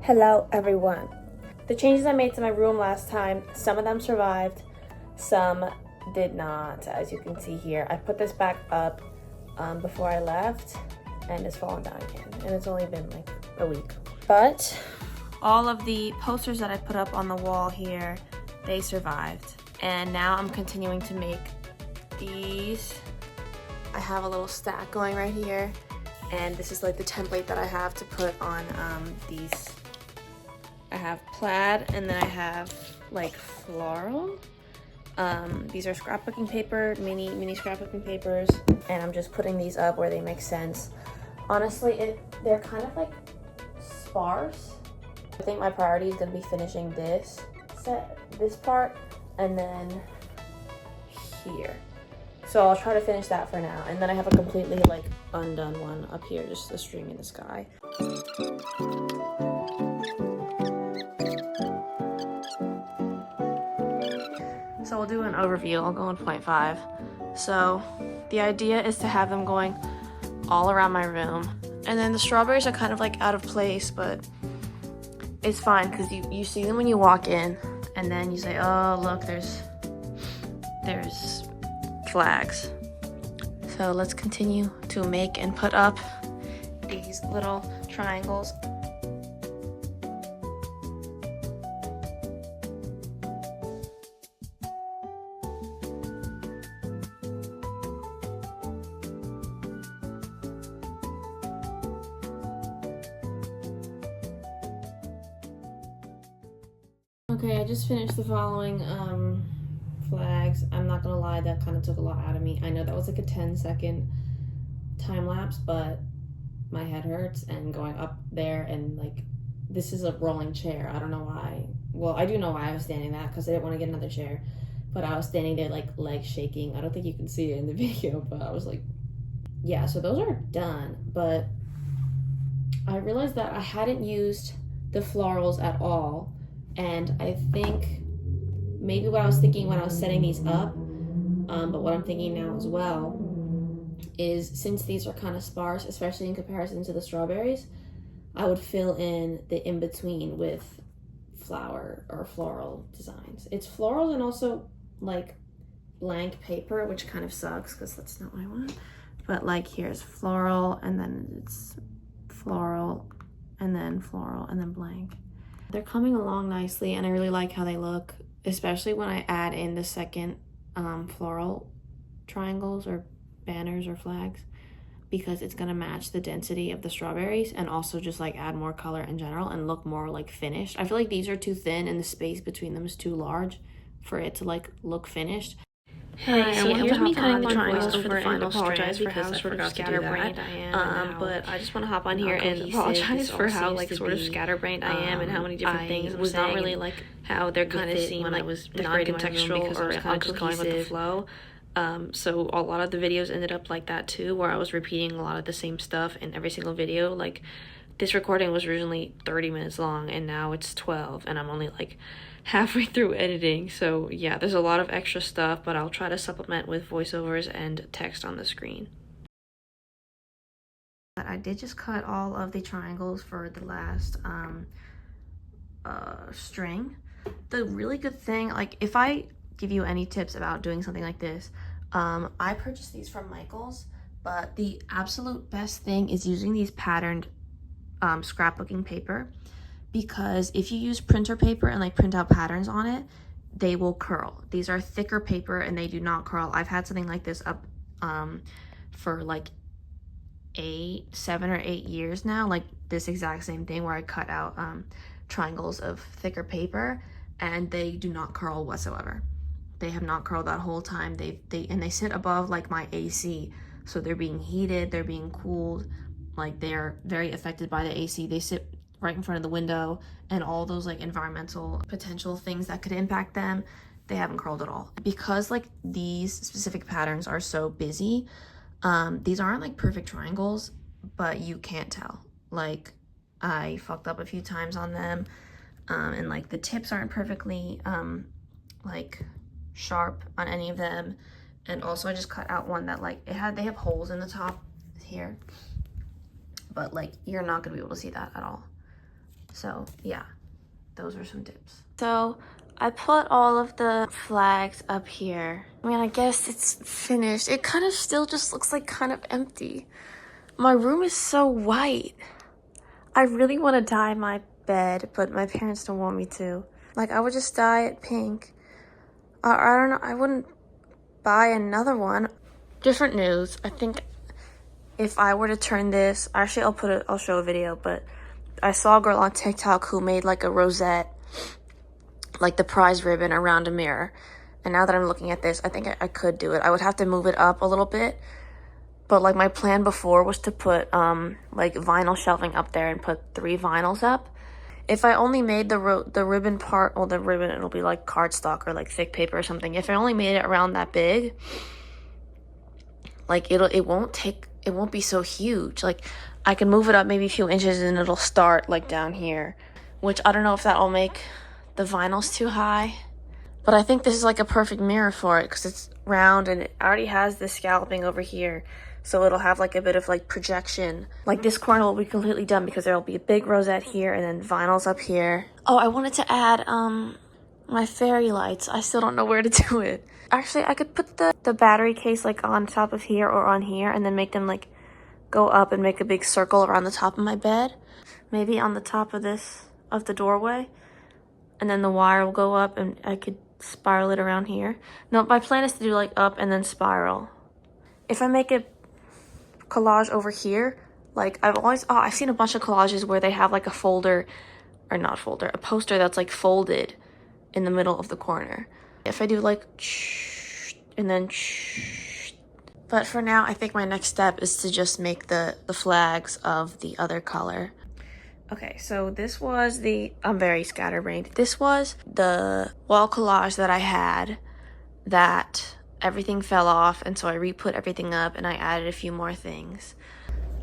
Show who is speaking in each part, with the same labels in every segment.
Speaker 1: Hello everyone. The changes I made to my room last time, some of them survived, some did not. As you can see here, I put this back up before I left and it's fallen down again, and it's only been like a week. But all of the posters that I put up on the wall here, they survived. And now I'm continuing to make these. I have a little stack going right here, and this is like the template that I have to put on these. I have plaid, and then I have like floral. These are scrapbooking paper, mini scrapbooking papers, and I'm just putting these up where they make sense. Honestly, they're kind of like sparse. I think my priority is gonna be finishing this part, and then here. So I'll try to finish that for now, and then I have a completely like undone one up here, just a string in the sky. So we'll do an overview. I'll go in 0.5. So the idea is to have them going all around my room, and then the strawberries are kind of like out of place, but it's fine because you see them when you walk in, and then you say, oh look, there's flags. So let's continue to make and put up these little triangles. Okay, I just finished the following flags. I'm not gonna lie, that kind of took a lot out of me. I know that was like a 10-second time lapse, but my head hurts, and going up there, and like, this is a rolling chair. I don't know why. Well, I do know why I was standing that, because I didn't want to get another chair, but I was standing there like legs shaking. I don't think you can see it in the video, but I was like, yeah. So those are done, but I realized that I hadn't used the florals at all. And I think maybe what I was thinking when I was setting these up, but what I'm thinking now as well, is since these are kind of sparse, especially in comparison to the strawberries, I would fill in the in-between with flower or floral designs. It's florals and also like blank paper, which kind of sucks because that's not what I want. But like, here's floral, and then it's floral, and then floral, and then blank. They're coming along nicely, and I really like how they look, especially when I add in the second floral triangles or banners or flags, because it's gonna match the density of the strawberries and also just like add more color in general and look more like finished. I feel like these are too thin and the space between them is too large for it to like look finished.
Speaker 2: Hey, so here's me cutting the triangles for the final apologize for how sort of scatterbrained I am, but I just want to hop on here and apologize for how like sort of scatterbrained I am and how many different things I'm saying. Not really like how they're kind of seem like was non-contextual because I was kind of just going with the flow. So a lot of the videos ended up like that too, where I was repeating a lot of the same stuff in every single video. Like, this recording was originally 30 minutes long and now it's 12, and I'm only like halfway through editing. So yeah, there's a lot of extra stuff, but I'll try to supplement with voiceovers and text on the screen. But I did just cut all of the triangles for the last string. The really good thing, like if I give you any tips about doing something like this, I purchased these from Michael's, but the absolute best thing is using these patterned scrapbooking paper, because if you use printer paper and like print out patterns on it, they will curl. These are thicker paper and they do not curl. I've had something like this up for like 7 or 8 years now, like this exact same thing where I cut out triangles of thicker paper, and they do not curl whatsoever. They have not curled that whole time. They sit above like my AC, so they're being heated, they're being cooled, like they're very affected by the AC. They sit right in front of the window, and all those like environmental potential things that could impact them, they haven't curled at all. Because like these specific patterns are so busy, these aren't like perfect triangles, but you can't tell. Like, I fucked up a few times on them, and like the tips aren't perfectly like sharp on any of them. And also I just cut out one that like they have holes in the top here, but like you're not gonna be able to see that at all. So yeah, those are some tips. So I put all of the flags up here. I mean, I guess it's finished. It kind of still just looks like kind of empty. My room is so white. I really want to dye my bed, but my parents don't want me to. Like, I would just dye it pink. I don't know, I wouldn't buy another one. Different news. I think if I were to turn this, actually I'll show a video, but I saw a girl on TikTok who made like a rosette, like the prize ribbon around a mirror. And now that I'm looking at this, I think I could do it. I would have to move it up a little bit. But like my plan before was to put like vinyl shelving up there and put 3 vinyls up. If I only made the ribbon part, well, the ribbon, it'll be like cardstock or like thick paper or something. If I only made it around that big, like it won't be so huge. Like I can move it up maybe a few inches and it'll start like down here, which I don't know if that'll make the vinyls too high. But I think this is like a perfect mirror for it because it's round and it already has the scalloping over here. So it'll have like a bit of like projection. Like this corner will be completely done because there'll be a big rosette here and then vinyls up here. Oh, I wanted to add my fairy lights. I still don't know where to do it. Actually, I could put the battery case like on top of here or on here and then make them like go up and make a big circle around the top of my bed. Maybe on the top of the doorway. And then the wire will go up and I could spiral it around here. No, my plan is to do like up and then spiral. If I make a collage over here, like I've seen a bunch of collages where they have like a poster that's like folded in the middle of the corner. If I do like and then but for now I think my next step is to just make the flags of the other color. Okay, so this was I'm very scatterbrained. This was the wall collage that I had that everything fell off, and so I re-put everything up and I added a few more things.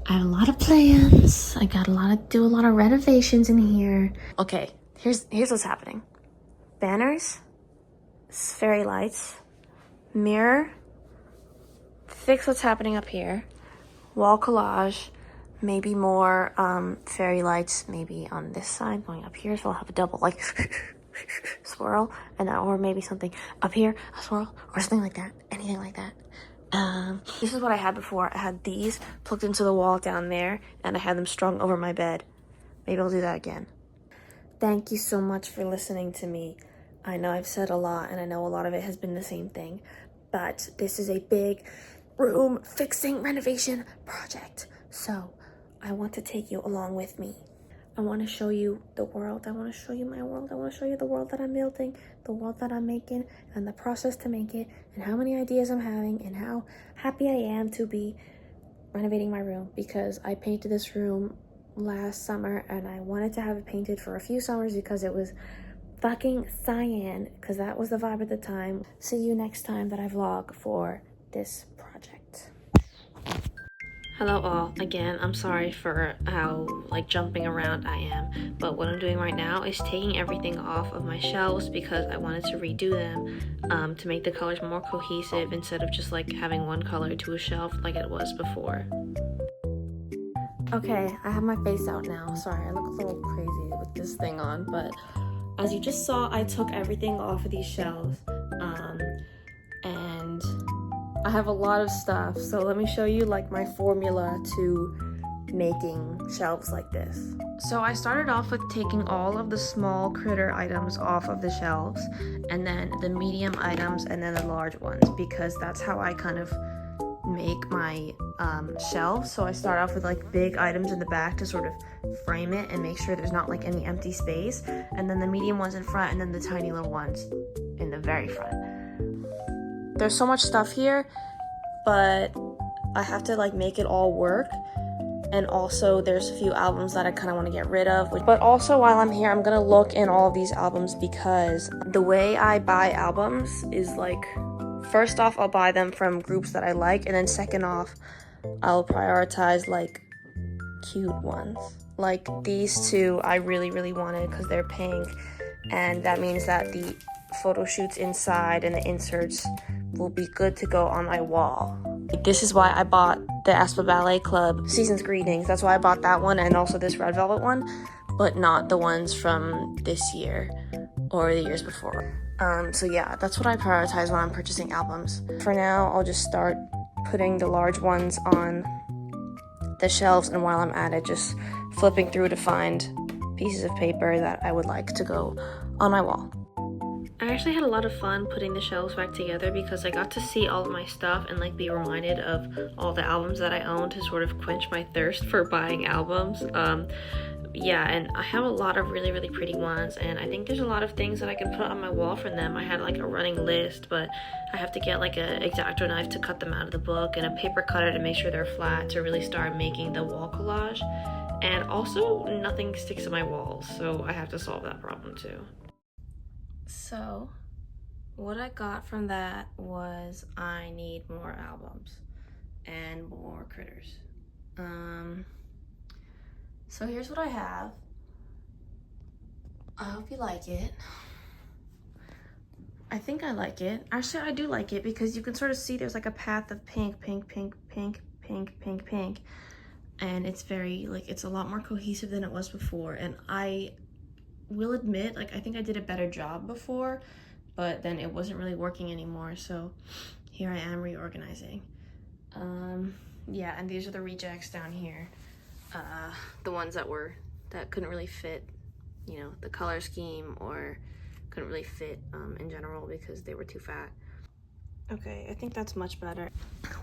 Speaker 2: I have a lot of plans. I got do a lot of renovations in here. Okay, here's what's happening. Banners, fairy lights, mirror, fix what's happening up here, wall collage, maybe more fairy lights maybe on this side going up here, so I'll have a double like swirl, and or maybe something up here, a swirl or something like that, anything like that. This is what I had before. I had these plugged into the wall down there and I had them strung over my bed. Maybe I'll do that again. Thank you so much for listening to me. I know I've said a lot and I know a lot of it has been the same thing, but this is a big room fixing renovation project, so I want to take you along with me. I want to show you the world. I want to show you my world. I want to show you the world that I'm building, the world that I'm making, and the process to make it, and how many ideas I'm having, and how happy I am to be renovating my room, because I painted this room last summer and I wanted to have it painted for a few summers because it was fucking cyan, because that was the vibe at the time. See you next time that I vlog for this project. Hello all, again, I'm sorry for how like jumping around I am, but what I'm doing right now is taking everything off of my shelves because I wanted to redo them to make the colors more cohesive instead of just like having one color to a shelf like it was before. Okay, I have my face out now. Sorry, I look a little crazy with this thing on, but as you just saw, I took everything off of these shelves, and I have a lot of stuff, so let me show you like my formula to making shelves like this. So I started off with taking all of the small critter items off of the shelves, and then the medium items, and then the large ones, because that's how I kind of make my shelves. So I start off with like big items in the back to sort of frame it and make sure there's not like any empty space, and then the medium ones in front, and then the tiny little ones in the very front. There's so much stuff here, but I have to like make it all work. And also there's a few albums that I kind of want to get rid of. But also while I'm here, I'm gonna look in all of these albums, because the way I buy albums is like, first off, I'll buy them from groups that I like, and then second off, I'll prioritize like cute ones. Like these two I really, really wanted because they're pink, and that means that the photo shoots inside and the inserts will be good to go on my wall. This is why I bought the Aspa Ballet Club Season's Greetings. That's why I bought that one, and also this red velvet one. but not the ones from this year or the years before. So yeah, that's what I prioritize when I'm purchasing albums. For now, I'll just start putting the large ones on the shelves, and while I'm at it, just flipping through to find pieces of paper that I would like to go on my wall. I actually had a lot of fun putting the shelves back together because I got to see all of my stuff and like be reminded of all the albums that I own to sort of quench my thirst for buying albums. Yeah, and I have a lot of really, really pretty ones, and I think there's a lot of things that I can put on my wall from them. I had like a running list, but I have to get like a X-Acto knife to cut them out of the book and a paper cutter to make sure they're flat to really start making the wall collage. And also, nothing sticks to my walls, so I have to solve that problem too. So, what I got from that was I need more albums and more critters. So here's what I have. I hope you like it. I think I like it. Actually, I do like it because you can sort of see there's like a path of pink, pink, pink, pink, pink, pink, pink. And it's very, like, it's a lot more cohesive than it was before. And I will admit, like, I think I did a better job before, but then it wasn't really working anymore. So here I am reorganizing. Yeah, and these are the rejects down here. The ones that couldn't really fit, you know, the color scheme, or couldn't really fit in general because they were too fat. Okay, I think that's much better.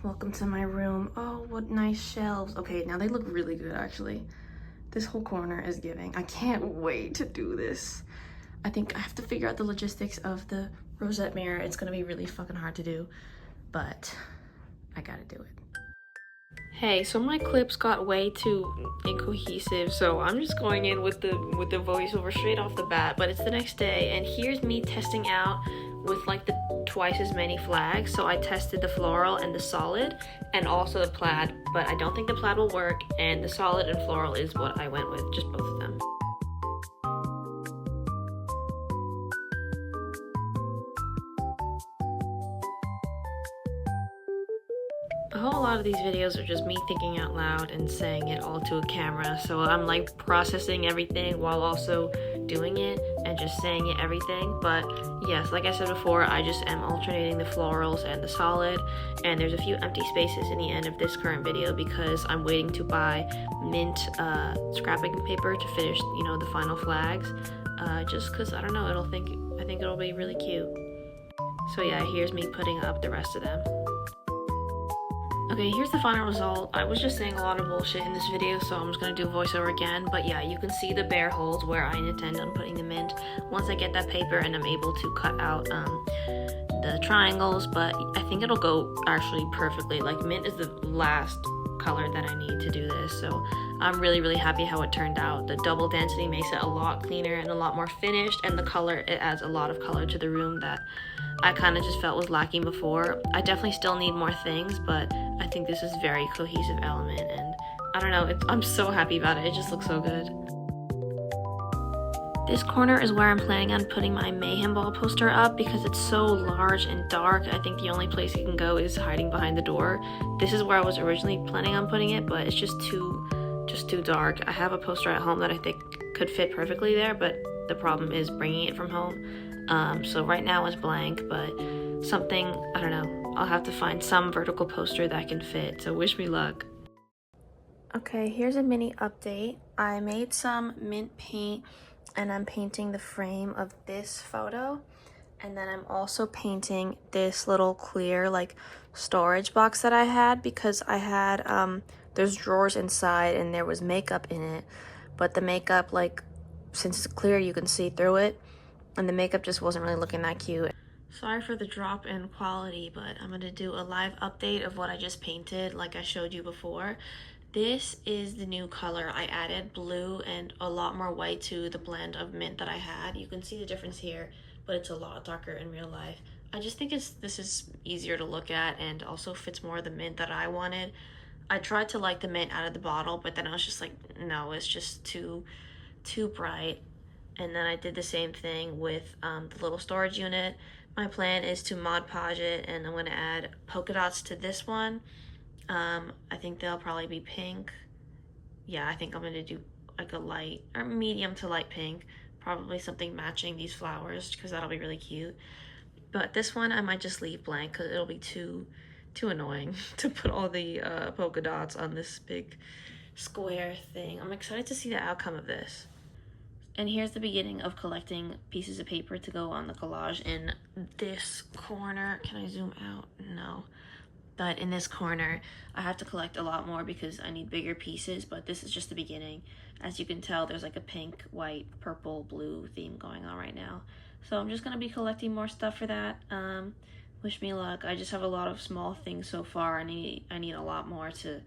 Speaker 2: Welcome to my room. Oh, what nice shelves. Okay, now they look really good actually. This whole corner is giving. I can't wait to do this. I think I have to figure out the logistics of the rosette mirror. It's gonna be really fucking hard to do, but I gotta do it. Hey, so my clips got way too incohesive, so I'm just going in with the voiceover straight off the bat, but it's the next day, and here's me testing out with like the twice as many flags. So I tested the floral and the solid, and also the plaid, but I don't think the plaid will work, and the solid and floral is what I went with, just both of them. A whole lot of these videos are just me thinking out loud and saying it all to a camera, so I'm like processing everything while also doing it and just saying it everything. But yes, like I said before, I just am alternating the florals and the solid, and there's a few empty spaces in the end of this current video because I'm waiting to buy mint scrapping paper to finish, you know, the final flags, just because I don't know, I think it'll be really cute. So yeah, here's me putting up the rest of them. Okay, here's the final result. I was just saying a lot of bullshit in this video, so I'm just gonna do voiceover again. But yeah, you can see the bare holes where I intend on putting them in once I get that paper and I'm able to cut out the triangles. But I think it'll go actually perfectly. Like, mint is the last color that I need to do this, so I'm really, really happy how it turned out. The double density makes it a lot cleaner and a lot more finished, and the color, it adds a lot of color to the room that I kind of just felt was lacking before. I definitely still need more things, but I think this is a very cohesive element, and I don't know, I'm so happy about it. It just looks so good. This corner is where I'm planning on putting my Mayhem Ball poster up because it's so large and dark. I think the only place it can go is hiding behind the door. This is where I was originally planning on putting it, but it's just too dark. I have a poster at home that I think could fit perfectly there, but the problem is bringing it from home. So right now it's blank, but something, I don't know, I'll have to find some vertical poster that can fit, so wish me luck. Okay, here's a mini update. I made some mint paint and I'm painting the frame of this photo, and then I'm also painting this little clear like storage box that I had because I had there's drawers inside and there was makeup in it, but the makeup, like, since it's clear you can see through it, and the makeup just wasn't really looking that cute. Sorry for the drop in quality, but I'm gonna do a live update of what I just painted like I showed you before. This is the new color. I added blue and a lot more white to the blend of mint that I had. You can see the difference here, but it's a lot darker in real life. I just think this is easier to look at and also fits more of the mint that I wanted. I tried to like the mint out of the bottle, but then I was just like, no, it's just too bright. And then I did the same thing with the little storage unit. My plan is to Mod Podge it, and I'm gonna add polka dots to this one. I think they'll probably be pink. Yeah, I think I'm gonna do like a light or medium to light pink, probably something matching these flowers because that'll be really cute. But this one I might just leave blank because it'll be too annoying to put all the polka dots on this big square thing. I'm excited to see the outcome of this. And here's the beginning of collecting pieces of paper to go on the collage in this corner. Can I zoom out? No. But in this corner, I have to collect a lot more because I need bigger pieces, but this is just the beginning. As you can tell, there's like a pink, white, purple, blue theme going on right now. So I'm just gonna be collecting more stuff for that. Wish me luck. I just have a lot of small things so far. I need a lot more to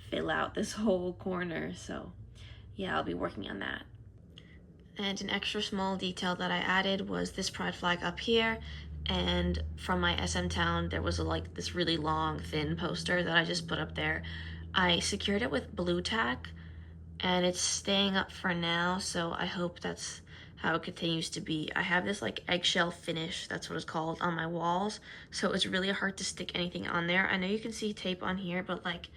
Speaker 2: fill out this whole corner. So yeah, I'll be working on that. And an extra small detail that I added was this pride flag up here. And from my SM town, there was like this really long, thin poster that I just put up there. I secured it with blue tack, and it's staying up for now, so I hope that's how it continues to be. I have this like eggshell finish, that's what it's called, on my walls, so it's really hard to stick anything on there. I know you can see tape on here, but like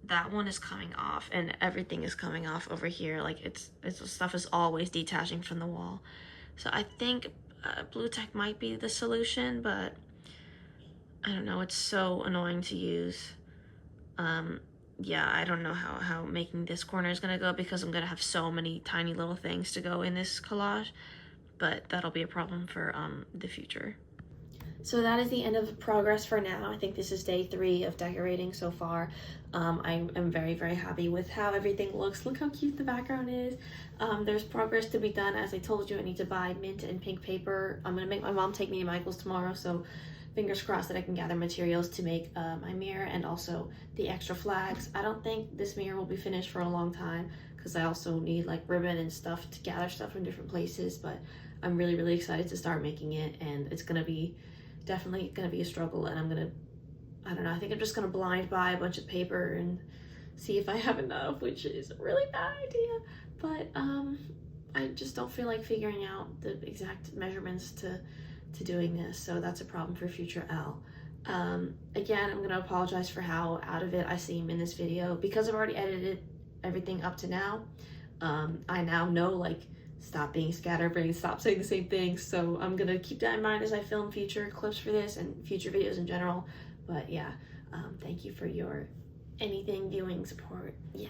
Speaker 2: that one is coming off and everything is coming off over here. Like it's stuff is always detaching from the wall. So I think blue tack might be the solution, but I don't know, it's so annoying to use. Yeah, I don't know how making this corner is gonna go because I'm gonna have so many tiny little things to go in this collage, but that'll be a problem for the future. So that is the end of progress for now. I think this is day 3 of decorating so far. I am very, very happy with how everything looks. Look how cute the background is. There's progress to be done. As I told you, I need to buy mint and pink paper. I'm gonna make my mom take me to Michael's tomorrow, so fingers crossed that I can gather materials to make my mirror and also the extra flags. I don't think this mirror will be finished for a long time because I also need like ribbon and stuff to gather stuff from different places, but I'm really, really excited to start making it, and it's gonna be definitely gonna be a struggle, and I don't know, I think I'm just gonna blind buy a bunch of paper and see if I have enough, which is a really bad idea, but I just don't feel like figuring out the exact measurements to doing this, so that's a problem for future L. Again, I'm gonna apologize for how out of it I seem in this video because I've already edited everything up to now. I now know, like, stop being scatterbrained, stop saying the same things, so I'm gonna keep that in mind as I film future clips for this and future videos in general. But yeah, thank you for your anything viewing support. Yeah.